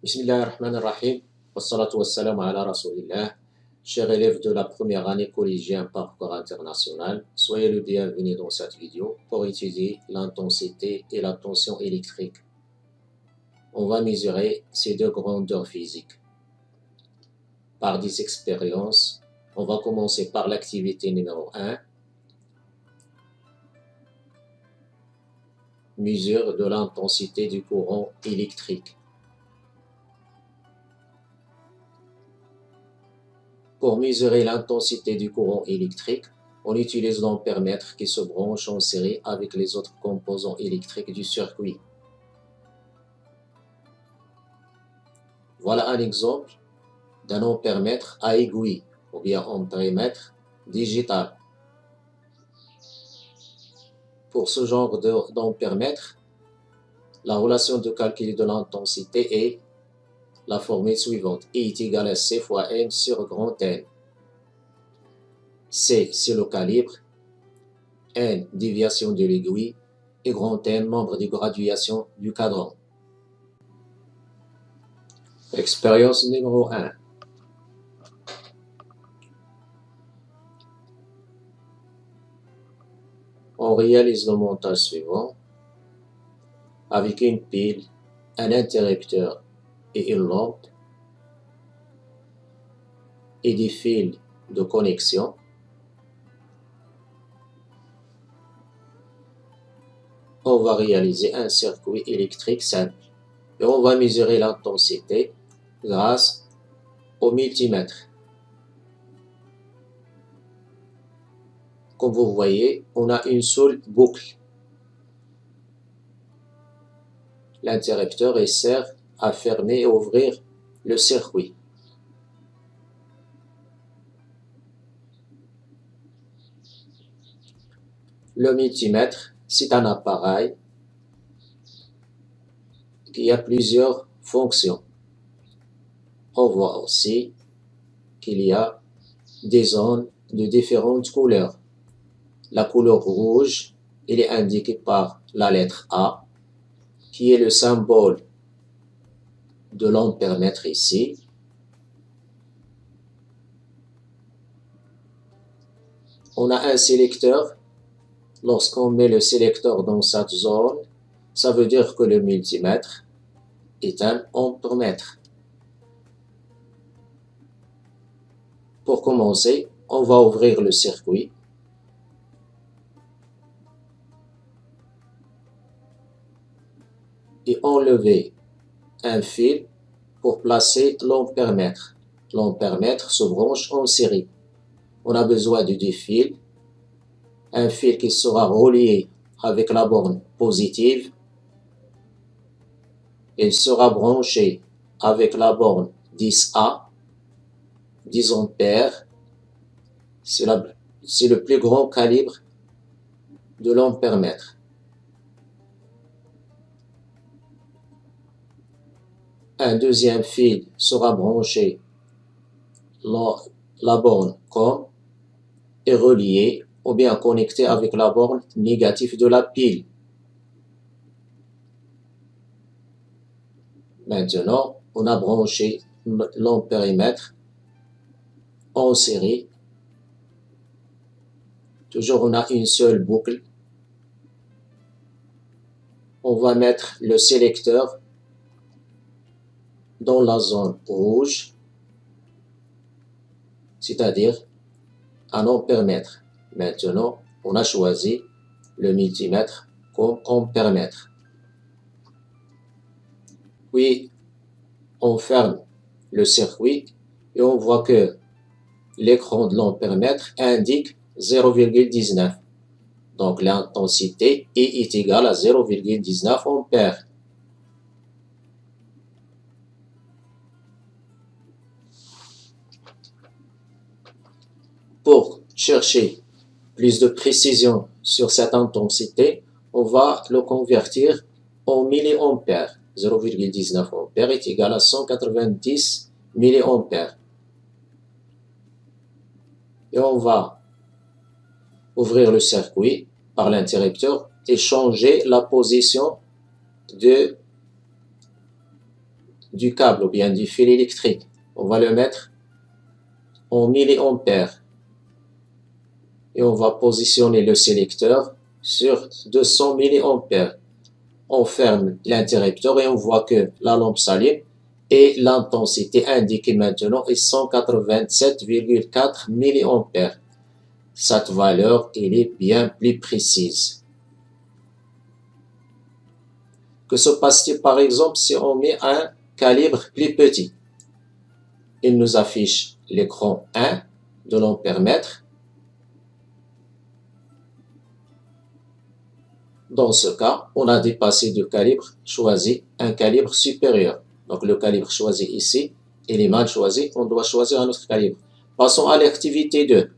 Bismillahirrahmanirrahim. Wassalatu wassalamu ala rasulillah. Chers élèves de la première année collégien parcours international, soyez le bienvenu dans cette vidéo pour étudier l'intensité et la tension électrique. On va mesurer ces deux grandeurs physiques. Par des expériences, on va commencer par l'activité numéro 1. Mesure de l'intensité du courant électrique. Pour mesurer l'intensité du courant électrique, on utilise l'ampèremètre qui se branche en série avec les autres composants électriques du circuit. Voilà un exemple d'un ampèremètre à aiguille ou bien ampèremètre digital. Pour ce genre d'ampèremètre, la relation de calcul de l'intensité est la formule suivante. I est égal à C fois N sur grand N. C, c'est le calibre. N, déviation de l'aiguille. Et grand N, nombre de graduation du cadran. Expérience numéro 1. On réalise le montage suivant. Avec une pile, un interrupteur et une lampe et des fils de connexion. On va réaliser un circuit électrique simple et on va mesurer l'intensité grâce au multimètre. Comme vous voyez, on a une seule boucle. L'interrupteur sert à fermer et ouvrir le circuit. Le multimètre, c'est un appareil qui a plusieurs fonctions. On voit aussi qu'il y a des zones de différentes couleurs. La couleur rouge, elle est indiquée par la lettre A, qui est le symbole de l'ampèremètre ici. On a un sélecteur. Lorsqu'on met le sélecteur dans cette zone, ça veut dire que le multimètre est un ampèremètre. Pour commencer, on va ouvrir le circuit. Et enlever un fil pour placer l'ampèremètre. L'ampèremètre se branche en série. On a besoin de deux fils. Un fil qui sera relié avec la borne positive. Il sera branché avec la borne 10A, 10 ampères. C'est le plus grand calibre de l'ampèremètre. Un deuxième fil sera branché la borne COM et relié ou bien connecté avec la borne négative de la pile. Maintenant, on a branché l'ampèremètre en série. Toujours, on a une seule boucle. On va mettre le sélecteur dans la zone rouge, c'est-à-dire un ampèremètre. Maintenant, on a choisi le multimètre comme ampèremètre. Puis, on ferme le circuit et on voit que l'écran de l'ampèremètre indique 0,19. Donc, l'intensité est égale à 0,19 ampères. Pour chercher plus de précision sur cette intensité, on va le convertir en milliampères. 0,19 ampères est égal à 190 milliampères. Et on va ouvrir le circuit par l'interrupteur et changer la position de du câble ou bien du fil électrique, on va le mettre en milliampères. Et on va positionner le sélecteur sur 200 milliampères. On ferme l'interrupteur et on voit que la lampe s'allume et l'intensité indiquée maintenant est 187,4 milliampères. Cette valeur, elle est bien plus précise. Que se passe-t-il par exemple si on met un calibre plus petit? Il nous affiche l'écran 1 de l'ampère-mètre. Dans ce cas, on a dépassé du calibre choisi un calibre supérieur. Donc le calibre choisi ici, il est mal choisi, on doit choisir un autre calibre. Passons à l'activité 2.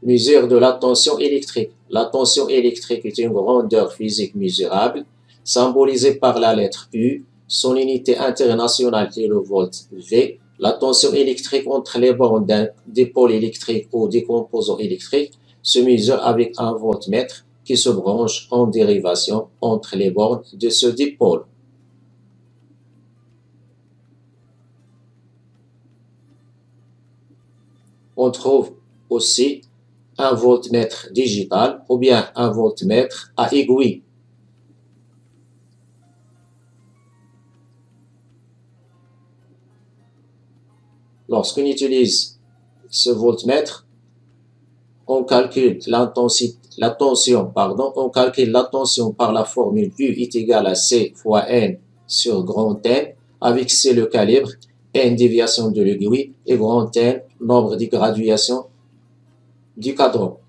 Mesure de la tension électrique. La tension électrique est une grandeur physique mesurable, symbolisée par la lettre U. Son unité internationale est le volt V. La tension électrique entre les bornes d'un dipôle électrique ou des composants électriques se mesure avec un voltmètre qui se branche en dérivation entre les bornes de ce dipôle. On trouve aussi un voltmètre digital ou bien un voltmètre à aiguille. Lorsqu'on utilise ce voltmètre, on calcule la tension par la formule U est égal à C fois N sur grand N, avec C le calibre, N déviation de l'aiguille et grand N nombre de graduations du cadran.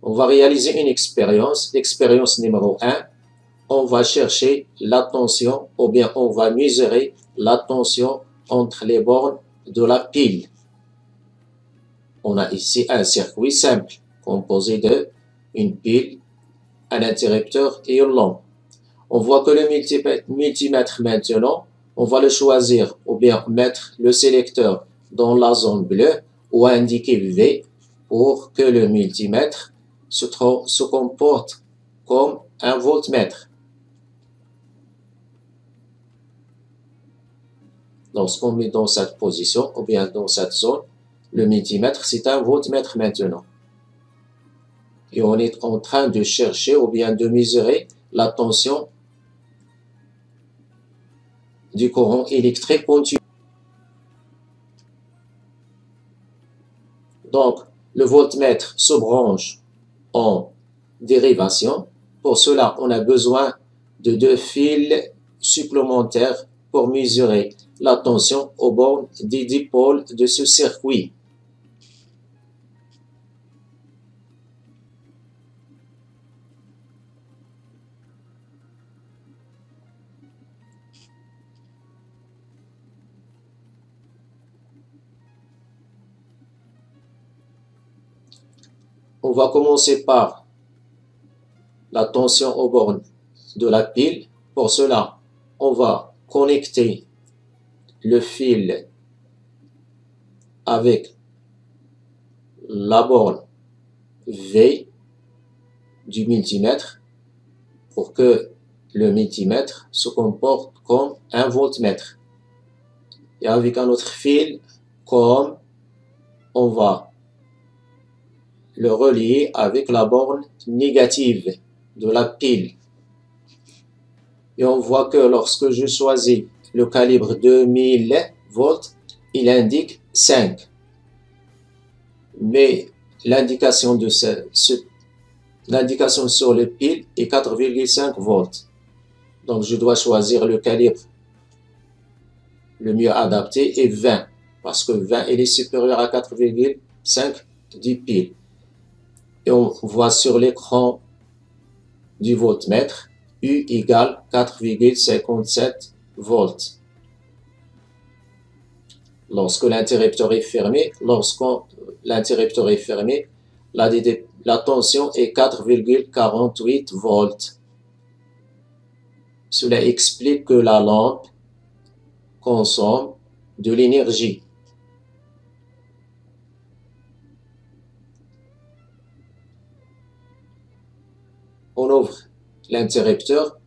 On va réaliser une expérience. Expérience numéro 1. On va chercher la tension ou bien on va mesurer la tension entre les bornes de la pile. On a ici un circuit simple composé de une pile, un interrupteur et une lampe. On voit que le multimètre maintenant, on va le choisir ou bien mettre le sélecteur dans la zone bleue ou indiquer V pour que le multimètre se comporte comme un voltmètre. Lorsqu'on met dans cette position ou bien dans cette zone, le multimètre, c'est un voltmètre maintenant. Et on est en train de chercher ou bien de mesurer la tension du courant électrique continu. Donc, le voltmètre se branche en dérivation. Pour cela, on a besoin de 2 fils supplémentaires pour mesurer la tension aux bornes des dipôles de ce circuit. On va commencer par la tension aux bornes de la pile. Pour cela, on va connecter le fil avec la borne V du multimètre pour que le multimètre se comporte comme un voltmètre. Et avec un autre fil, comme on va le relier avec la borne négative de la pile. Et on voit que lorsque je choisis le calibre 2000 volts, il indique 5. Mais l'indication l'indication sur le pile est 4,5 volts. Donc je dois choisir le calibre le mieux adapté est 20 parce que 20 il est supérieur à 4,5 du pile. Et on voit sur l'écran du voltmètre U égale 4,57 volts. Lorsque l'interrupteur est fermé, la tension est 4,48 volts. Cela explique que la lampe consomme de l'énergie. on ouvre l'interrupteur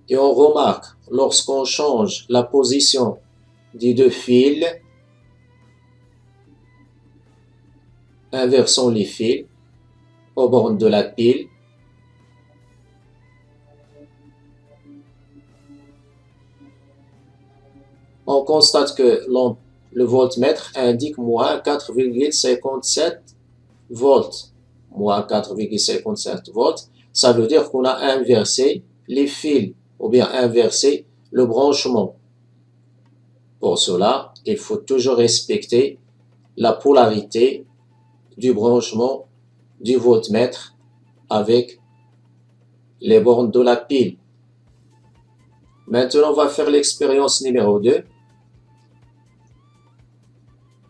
et on remarque lorsqu'on change la position des deux fils, inversons les fils aux bornes de la pile, on constate que le voltmètre indique moins 4,57 volts. Moins 4,57 volts, ça veut dire qu'on a inversé les fils ou bien inversé le branchement. Pour cela, il faut toujours respecter la polarité du branchement du voltmètre avec les bornes de la pile. Maintenant, on va faire l'expérience numéro 2.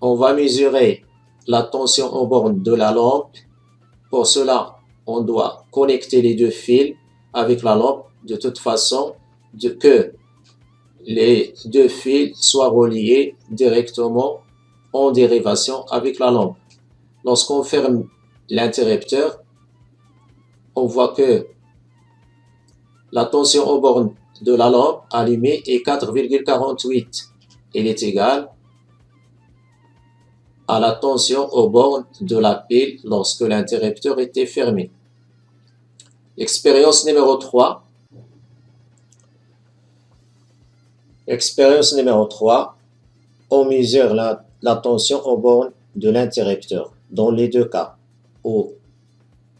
On va mesurer la tension aux bornes de la lampe. Pour cela, on doit connecter les deux fils avec la lampe de toute façon que les deux fils soient reliés directement en dérivation avec la lampe. Lorsqu'on ferme l'interrupteur, on voit que la tension aux bornes de la lampe allumée est 4,48. Elle est égale à la tension aux bornes de la pile lorsque l'interrupteur était fermé. Expérience numéro 3. Expérience numéro 3. On mesure la tension aux bornes de l'interrupteur dans les deux cas où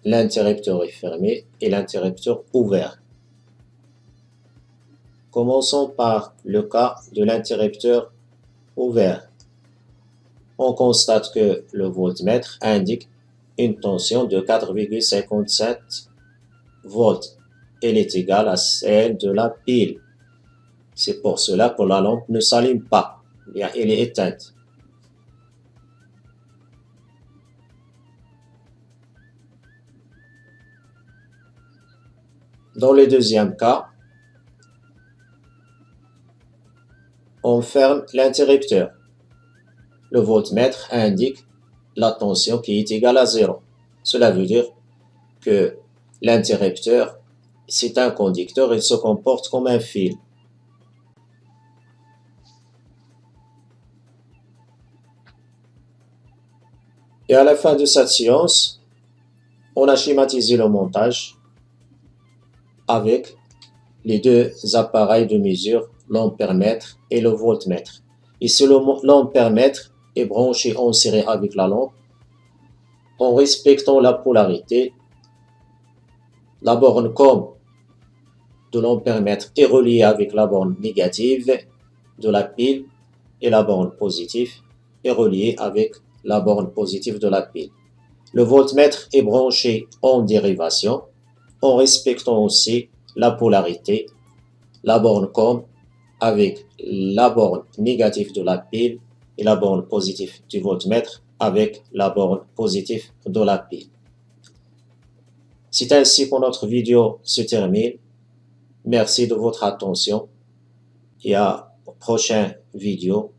l'interrupteur est fermé et l'interrupteur ouvert. Commençons par le cas de l'interrupteur ouvert. On constate que le voltmètre indique une tension de 4,57 volts. Elle est égale à celle de la pile. C'est pour cela que la lampe ne s'allume pas, bien elle est éteinte. Dans le deuxième cas, on ferme l'interrupteur. Le voltmètre indique la tension qui est égale à 0. Cela veut dire que l'interrupteur, c'est un conducteur, il se comporte comme un fil. Et à la fin de cette séance, on a schématisé le montage avec les deux appareils de mesure, l'ampèremètre et le voltmètre. Ici, l'ampèremètre est branché en série avec la lampe en respectant la polarité. La borne com de l'ampèremètre est reliée avec la borne négative de la pile et la borne positive est reliée avec la borne positive de la pile. Le voltmètre est branché en dérivation en respectant aussi la polarité, la borne com avec la borne négative de la pile et la borne positive du voltmètre avec la borne positive de la pile. C'est ainsi que notre vidéo se termine. Merci de votre attention et à la prochaine vidéo.